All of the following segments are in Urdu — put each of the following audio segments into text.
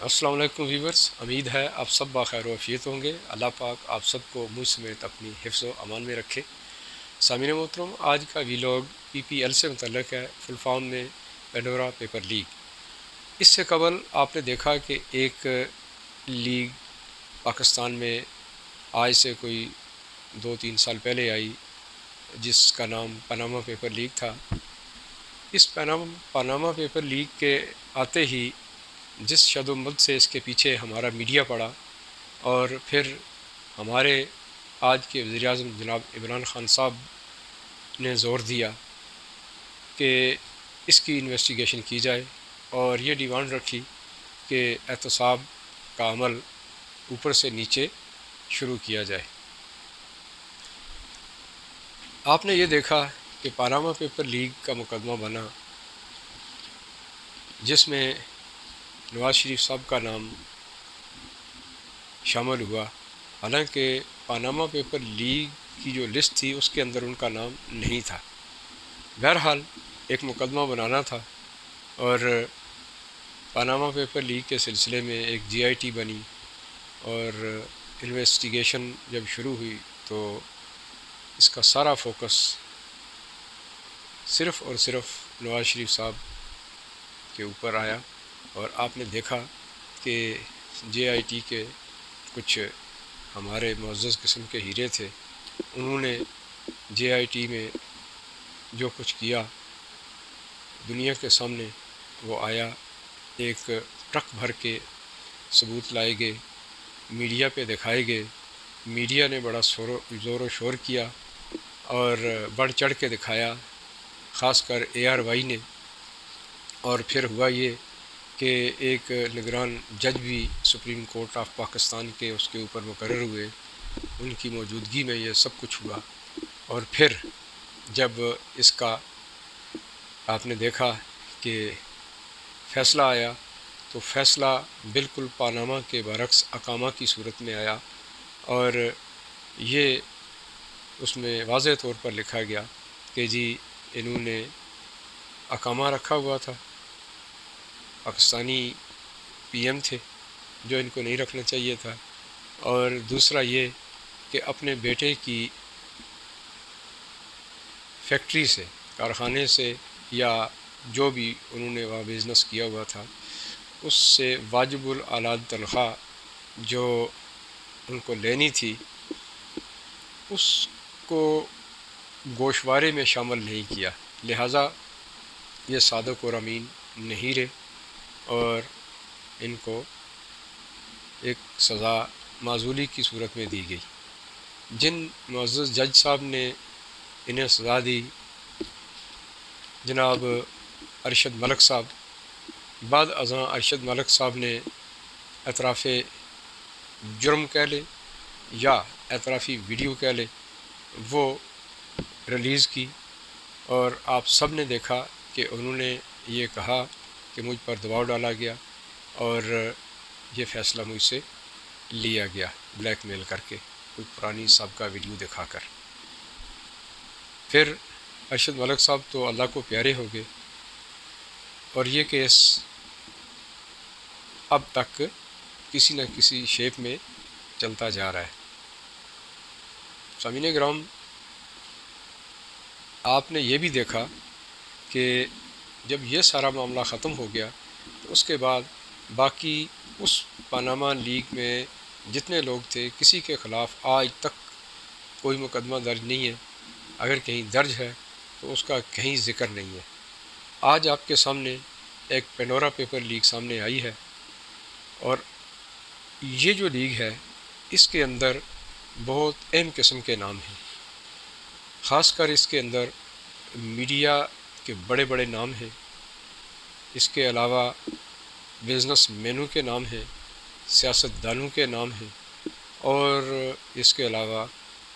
السلام علیکم ویورز، امید ہے آپ سب باخیر و عافیت ہوں گے۔ اللہ پاک آپ سب کو مجھ سمیت اپنی حفظ و امان میں رکھے۔ سامعین محترم، آج کا ویلاگ پی پی ایل سے متعلق ہے، فل فارم میں پینڈورا پیپر لیگ۔ اس سے قبل آپ نے دیکھا کہ ایک لیگ پاکستان میں آج سے کوئی 2-3 سال پہلے آئی جس کا نام پاناما پیپر لیگ تھا۔ اس پاناما پیپر لیگ کے آتے ہی جس شد و مد سے اس کے پیچھے ہمارا میڈیا پڑا، اور پھر ہمارے آج کے وزیر اعظم جناب عمران خان صاحب نے زور دیا کہ اس کی انویسٹیگیشن کی جائے، اور یہ ڈیمانڈ رکھی کہ احتساب کا عمل اوپر سے نیچے شروع کیا جائے۔ آپ نے یہ دیکھا کہ پاناما پیپر لیگ کا مقدمہ بنا جس میں نواز شریف صاحب کا نام شامل ہوا، حالانکہ پاناما پیپر لیگ کی جو لسٹ تھی اس کے اندر ان کا نام نہیں تھا۔ بہرحال ایک مقدمہ بنانا تھا، اور پاناما پیپر لیگ کے سلسلے میں ایک جی آئی ٹی بنی، اور انویسٹیگیشن جب شروع ہوئی تو اس کا سارا فوکس صرف اور صرف نواز شریف صاحب کے اوپر آیا، اور آپ نے دیکھا کہ جے آئی ٹی کے کچھ ہمارے معزز قسم کے ہیرے تھے، انہوں نے جے آئی ٹی میں جو کچھ کیا دنیا کے سامنے وہ آیا، ایک ٹرک بھر کے ثبوت لائے گئے، میڈیا پہ دکھائے گئے، میڈیا نے بڑا زور و شور کیا اور بڑھ چڑھ کے دکھایا، خاص کر اے آر وائی نے۔ اور پھر ہوا یہ کہ ایک نگران جج بھی سپریم کورٹ آف پاکستان کے اس کے اوپر مقرر ہوئے، ان کی موجودگی میں یہ سب کچھ ہوا۔ اور پھر جب اس کا آپ نے دیکھا کہ فیصلہ آیا تو فیصلہ بالکل پاناما کے برعکس اقامہ کی صورت میں آیا، اور یہ اس میں واضح طور پر لکھا گیا کہ جی انہوں نے اقامہ رکھا ہوا تھا، پاکستانی پی ایم تھے جو ان کو نہیں رکھنا چاہیے تھا، اور دوسرا یہ کہ اپنے بیٹے کی فیکٹری سے، کارخانے سے، یا جو بھی انہوں نے وہاں بزنس کیا ہوا تھا اس سے واجب الاعلیٰ تنخواہ جو ان کو لینی تھی اس کو گوشوارے میں شامل نہیں کیا، لہٰذا یہ صادق اور امین نہیں رہے، اور ان کو ایک سزا معزولی کی صورت میں دی گئی۔ جن معزز جج صاحب نے انہیں سزا دی، جناب ارشد ملک صاحب، بعد ازاں ارشد ملک صاحب نے اعتراف جرم کہہ لے یا اعترافی ویڈیو کہہ لے وہ ریلیز کی، اور آپ سب نے دیکھا کہ انہوں نے یہ کہا کہ مجھ پر دباؤ ڈالا گیا اور یہ فیصلہ مجھ سے لیا گیا بلیک میل کر کے، کچھ پرانی سابقہ ویڈیو دکھا کر۔ پھر ارشد ملک صاحب تو اللہ کو پیارے ہو گئے، اور یہ کیس اب تک کسی نہ کسی شیپ میں چلتا جا رہا ہے۔ سامعین کرام، آپ نے یہ بھی دیکھا کہ جب یہ سارا معاملہ ختم ہو گیا تو اس کے بعد باقی اس پاناما لیگ میں جتنے لوگ تھے کسی کے خلاف آج تک کوئی مقدمہ درج نہیں ہے، اگر کہیں درج ہے تو اس کا کہیں ذکر نہیں ہے۔ آج آپ کے سامنے ایک پینڈورا پیپر لیگ سامنے آئی ہے، اور یہ جو لیگ ہے اس کے اندر بہت اہم قسم کے نام ہیں، خاص کر اس کے اندر میڈیا کے بڑے بڑے نام ہیں، اس کے علاوہ بزنس مینوں کے نام ہیں، سیاستدانوں کے نام ہیں، اور اس کے علاوہ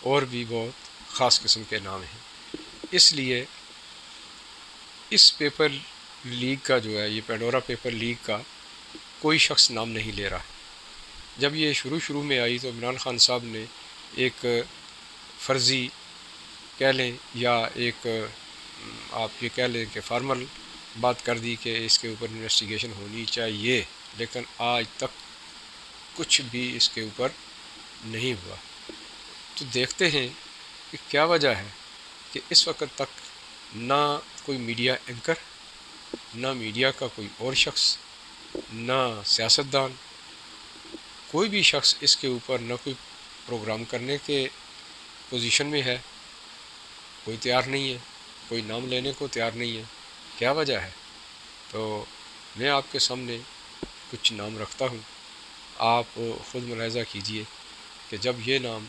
اور بھی بہت خاص قسم کے نام ہیں۔ اس لیے اس پیپر لیگ کا جو ہے، یہ پینڈورا پیپر لیگ کا کوئی شخص نام نہیں لے رہا۔ جب یہ شروع میں آئی تو عمران خان صاحب نے ایک فرضی کہہ لیں یا ایک آپ یہ کہہ لیں کہ فارمل بات کر دی کہ اس کے اوپر انویسٹیگیشن ہونی چاہیے، لیکن آج تک کچھ بھی اس کے اوپر نہیں ہوا۔ تو دیکھتے ہیں کہ کیا وجہ ہے کہ اس وقت تک نہ کوئی میڈیا اینکر، نہ میڈیا کا کوئی اور شخص، نہ سیاستدان، کوئی بھی شخص اس کے اوپر نہ کوئی پروگرام کرنے کے پوزیشن میں ہے، کوئی تیار نہیں ہے، کوئی نام لینے کو تیار نہیں ہے۔ کیا وجہ ہے؟ تو میں آپ کے سامنے کچھ نام رکھتا ہوں، آپ خود ملاحظہ کیجئے کہ جب یہ نام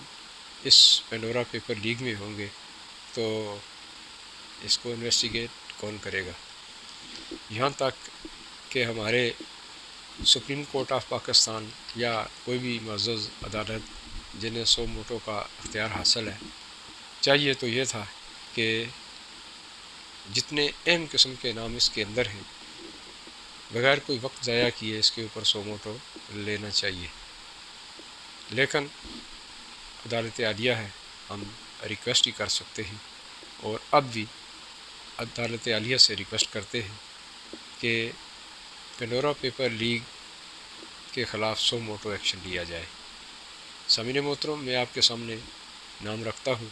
اس پینڈورا پیپر لیگ میں ہوں گے تو اس کو انویسٹیگیٹ کون کرے گا؟ یہاں تک کہ ہمارے سپریم کورٹ آف پاکستان یا کوئی بھی معزز عدالت جنہیں سو موٹو کا اختیار حاصل ہے، چاہیے تو یہ تھا کہ جتنے اہم قسم کے نام اس کے اندر ہیں بغیر کوئی وقت ضائع کیے اس کے اوپر سو موٹو لینا چاہیے، لیکن عدالت عالیہ ہے، ہم ریکویسٹ ہی کر سکتے ہیں، اور اب بھی عدالت عالیہ سے ریکویسٹ کرتے ہیں کہ پینڈورا پیپر لیگ کے خلاف سو موٹو ایکشن لیا جائے۔ سامعین محترم، میں آپ کے سامنے نام رکھتا ہوں،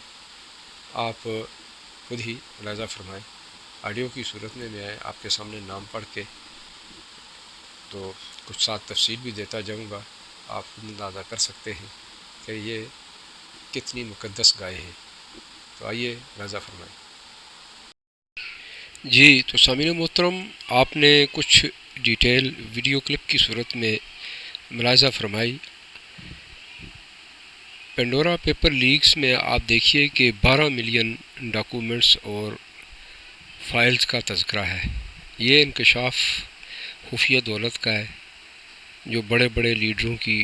آپ خود ہی ملاحظہ فرمائیں۔ آڈیو کی صورت میں میں آپ کے سامنے نام پڑھ کے تو کچھ ساتھ تفصیل بھی دیتا جاؤں گا، آپ خود اندازہ کر سکتے ہیں کہ یہ کتنی مقدس گائے ہیں۔ تو آئیے ملاحظہ فرمائیں۔ جی، تو سامعین محترم، آپ نے کچھ ڈیٹیل ویڈیو کلپ کی صورت میں ملاحظہ فرمائی۔ پینڈورا پیپر لیگز میں آپ دیکھیے کہ 12 ملین ڈاکومنٹس اور فائلز کا تذکرہ ہے۔ یہ انکشاف خفیہ دولت کا ہے، جو بڑے بڑے لیڈروں کی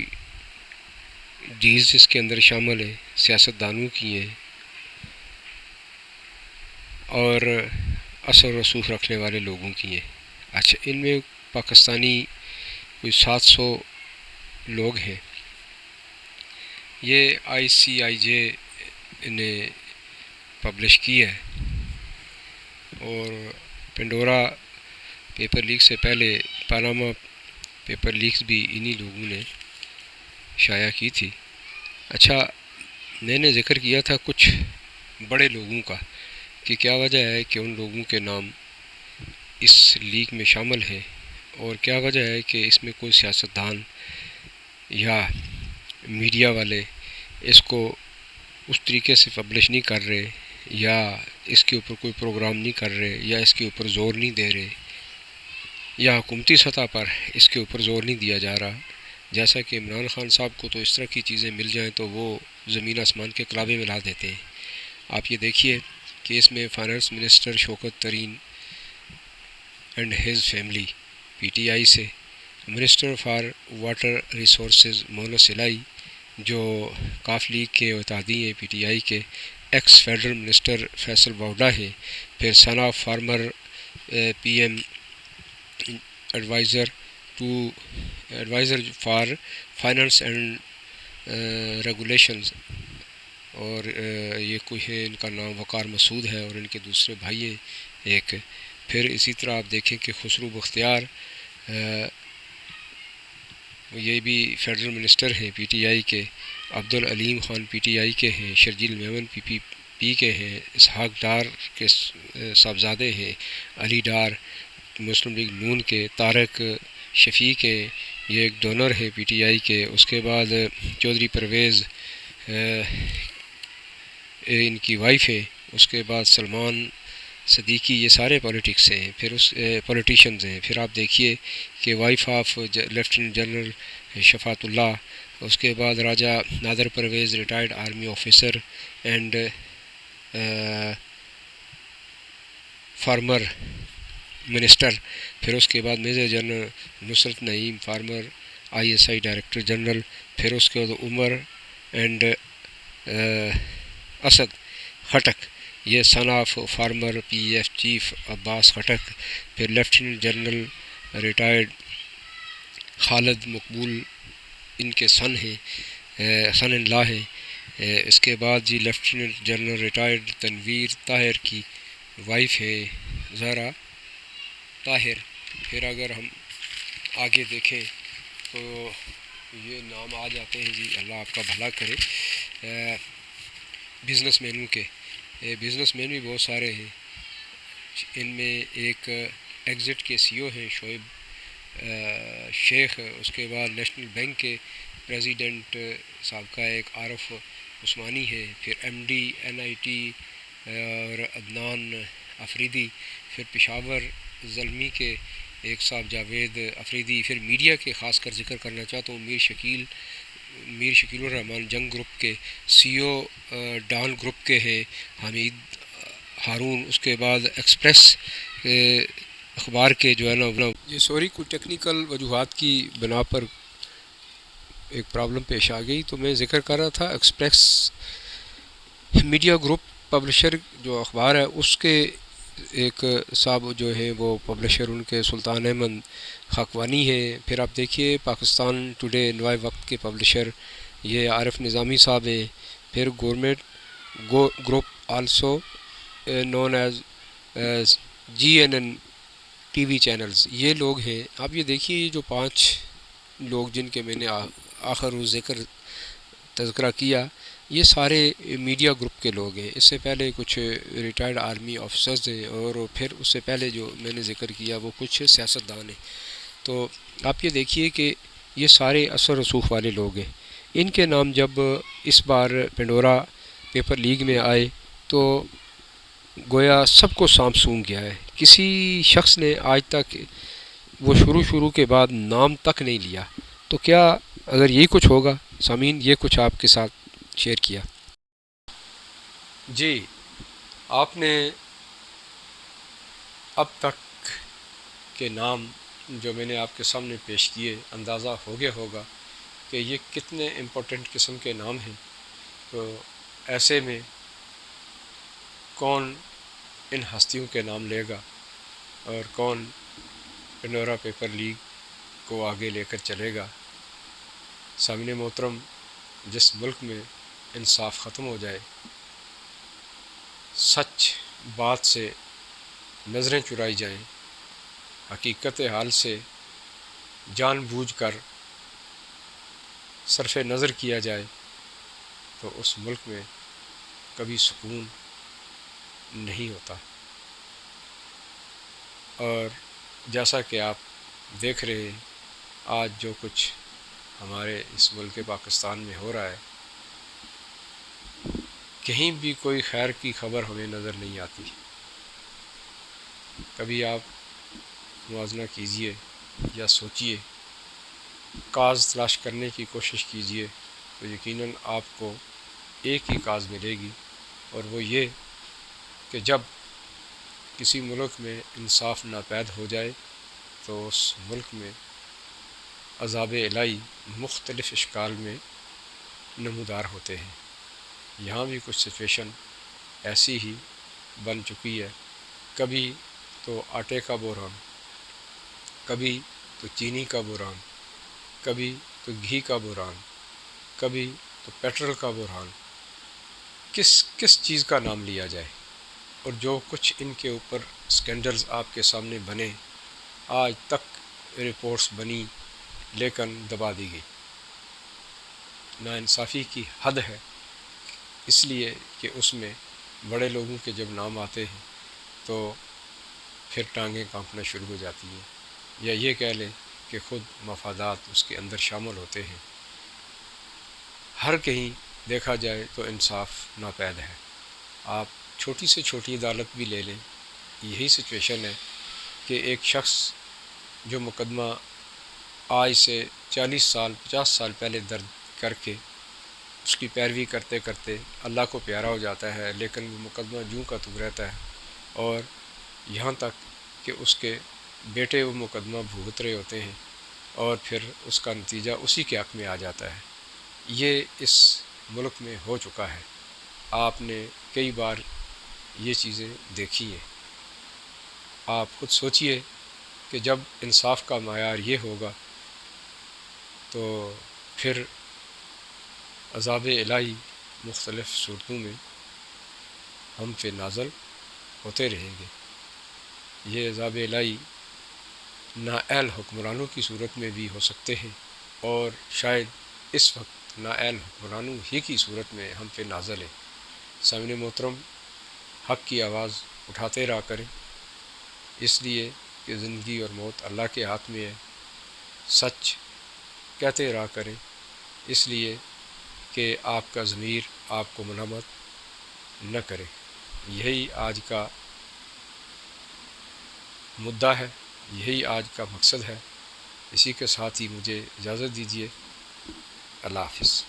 ڈیلز اس کے اندر شامل ہیں، سیاستدانوں کی ہیں، اور اثر و رسوخ رکھنے والے لوگوں کی ہیں۔ اچھا، ان میں پاکستانی کوئی 700 لوگ ہیں۔ یہ ICIJ نے پبلش کی ہے، اور پینڈورا پیپر لیک سے پہلے پاناما پیپر لیکس بھی انہی لوگوں نے شائع کی تھی۔ اچھا، میں نے ذکر کیا تھا کچھ بڑے لوگوں کا کہ کیا وجہ ہے کہ ان لوگوں کے نام اس لیگ میں شامل ہیں، اور کیا وجہ ہے کہ اس میں کوئی سیاستدان یا میڈیا والے اس کو اس طریقے سے پبلش نہیں کر رہے، یا اس کے اوپر کوئی پروگرام نہیں کر رہے، یا اس کے اوپر زور نہیں دے رہے، یا حکومتی سطح پر اس کے اوپر زور نہیں دیا جا رہا۔ جیسا کہ عمران خان صاحب کو تو اس طرح کی چیزیں مل جائیں تو وہ زمین آسمان کے کلابے میں لا دیتے ہیں۔ آپ یہ دیکھیے کہ اس میں finance minister Shaukat Tarin and his family PTI سے، منسٹر فار واٹر ریسورسز مولا سلائی جو کاف لیگ کے اتحادی ہیں PTI کے، ex federal minister Faisal Vawda ہیں، پھر son of former PM adviser for finance and regulations, اور یہ کوئی ہے، ان کا نام وقار مسعود ہے، اور ان کے دوسرے بھائی ہیں ایک۔ پھر اسی طرح آپ دیکھیں کہ خسرو بختیار، یہ بھی فیڈرل منسٹر ہیں PTI کے، عبدالعلیم خان PTI کے ہیں، شرجیل میمن PPP کے ہیں، اسحاق ڈار کے صاحبزادے ہیں، علی ڈار مسلم لیگ نون کے، طارق شفیق ہیں، یہ ایک ڈونر ہے PTI کے۔ اس کے بعد چودھری پرویز ان کی وائف ہے، اس کے بعد سلمان صدیقی، یہ سارے پولیٹکس ہیں، پھر پولیٹیشنز ہیں۔ پھر آپ دیکھیے کہ وائف آف لیفٹیننٹ جنرل شفاعت اللہ، اس کے بعد Raja Nadir Pervez retired army officer and former minister, پھر اس کے بعد major general Nusrat Naeem former ISI director general, پھر اس کے بعد عمر اینڈ اسد خٹک، یہ son of former PF chief Abbas Khattak, پھر lieutenant general retired Khalid Maqbool ان کے سن ان لا ہیں۔ اس کے بعد جی lieutenant general retired Tanveer Tahir کی وائف ہے زہرا طاہر۔ پھر اگر ہم آگے دیکھیں تو یہ نام آ جاتے ہیں جی، اللہ آپ کا بھلا کرے، بزنس مینوں کے۔ بزنس مین بھی بہت سارے ہیں، ان میں ایک ایگزٹ کے سی او ہیں شعیب شیخ، اس کے بعد نیشنل بینک کے پریزیڈنٹ سابقہ ایک عارف عثمانی ہے، پھر M D N I T اور عدنان افریدی، پھر پشاور زلمی کے ایک صاحب جاوید افریدی، پھر میڈیا کے خاص کر ذکر کرنا چاہتا ہوں میر شکیل الرحمان جنگ گروپ کے سی او، ڈان گروپ کے ہیں حمید ہارون، اس کے بعد ایکسپریس اخبار کے جو ہے نا یہ سوری کوئی ٹیکنیکل وجوہات کی بنا پر ایک پرابلم پیش آ گئی، تو میں ذکر کر رہا تھا ایکسپریس میڈیا گروپ پبلشر جو اخبار ہے اس کے ایک صاحب جو ہیں وہ پبلشر ان کے سلطان احمد خاکوانی ہیں۔ پھر آپ دیکھیے پاکستان ٹوڈے نوائے وقت کے پبلشر یہ عارف نظامی صاحب ہیں۔ پھر government group also known as G N N T V channels, یہ لوگ ہیں۔ آپ یہ دیکھیے یہ جو 5 لوگ جن کے میں نے آخر روز تذکرہ کیا، یہ سارے میڈیا گروپ کے لوگ ہیں۔ اس سے پہلے کچھ ریٹائرڈ آرمی آفیسرز ہیں، اور پھر اس سے پہلے جو میں نے ذکر کیا وہ کچھ سیاستدان ہیں۔ تو آپ یہ دیکھیے کہ یہ سارے اثر رسوخ والے لوگ ہیں۔ ان کے نام جب اس بار پنڈورا پیپر لیگ میں آئے تو گویا سب کو سانپ سونگھ گیا ہے، کسی شخص نے آج تک وہ شروع کے بعد نام تک نہیں لیا۔ تو کیا اگر یہی کچھ ہوگا سامعین، یہ کچھ آپ کے ساتھ شیئر کیا۔ جی، آپ نے اب تک کے نام جو میں نے آپ کے سامنے پیش کیے اندازہ ہو گیا ہوگا کہ یہ کتنے امپورٹنٹ قسم کے نام ہیں۔ تو ایسے میں کون ان ہستیوں کے نام لے گا اور کون پنڈورا پیپر لیگ کو آگے لے کر چلے گا؟ سامعین محترم، جس ملک میں انصاف ختم ہو جائے، سچ بات سے نظریں چرائی جائیں، حقیقت حال سے جان بوجھ کر صرف نظر کیا جائے، تو اس ملک میں کبھی سکون نہیں ہوتا۔ اور جیسا کہ آپ دیکھ رہے ہیں آج جو کچھ ہمارے اس ملک پاکستان میں ہو رہا ہے، کہیں بھی کوئی خیر کی خبر ہمیں نظر نہیں آتی۔ کبھی آپ موازنہ کیجئے یا سوچئے، کاز تلاش کرنے کی کوشش کیجئے، تو یقیناً آپ کو ایک ہی کاز ملے گی، اور وہ یہ کہ جب کسی ملک میں انصاف ناپید ہو جائے تو اس ملک میں عذاب الہی مختلف اشکال میں نمودار ہوتے ہیں۔ یہاں بھی کچھ سچویشن ایسی ہی بن چکی ہے، کبھی تو آٹے کا بحران، کبھی تو چینی کا بحران، کبھی تو گھی کا بحران، کبھی تو پیٹرول کا بحران۔ کس چیز کا نام لیا جائے؟ اور جو کچھ ان کے اوپر سکینڈلز آپ کے سامنے بنے، آج تک رپورٹس بنی لیکن دبا دی گئی۔ ناانصافی کی حد ہے، اس لیے کہ اس میں بڑے لوگوں کے جب نام آتے ہیں تو پھر ٹانگیں کانپنا شروع ہو جاتی ہیں، یا یہ کہہ لیں کہ خود مفادات اس کے اندر شامل ہوتے ہیں۔ ہر کہیں دیکھا جائے تو انصاف ناپید ہے۔ آپ چھوٹی سے چھوٹی عدالت بھی لے لیں، یہی سچویشن ہے کہ ایک شخص جو مقدمہ آج سے 40 سال 50 سال پہلے درج کر کے اس کی پیروی کرتے کرتے اللہ کو پیارا ہو جاتا ہے، لیکن وہ مقدمہ جوں کا توں رہتا ہے، اور یہاں تک کہ اس کے بیٹے وہ مقدمہ بھگت رہے ہوتے ہیں، اور پھر اس کا نتیجہ اسی کے حق میں آ جاتا ہے۔ یہ اس ملک میں ہو چکا ہے، آپ نے کئی بار یہ چیزیں دیکھی ہیں۔ آپ خود سوچئے کہ جب انصاف کا معیار یہ ہوگا تو پھر عذاب الہی مختلف صورتوں میں ہم پہ نازل ہوتے رہیں گے۔ یہ عذاب الہی نااہل حکمرانوں کی صورت میں بھی ہو سکتے ہیں، اور شاید اس وقت نااہل حکمرانوں ہی کی صورت میں ہم پہ نازل ہے۔ سامعین محترم، حق کی آواز اٹھاتے رہا کریں، اس لیے کہ زندگی اور موت اللہ کے ہاتھ میں ہے۔ سچ کہتے رہا کریں، اس لیے کہ آپ کا ضمیر آپ کو ملامت نہ کرے۔ یہی آج کا مدعا ہے، یہی آج کا مقصد ہے۔ اسی کے ساتھ ہی مجھے اجازت دیجیے۔ اللہ حافظ۔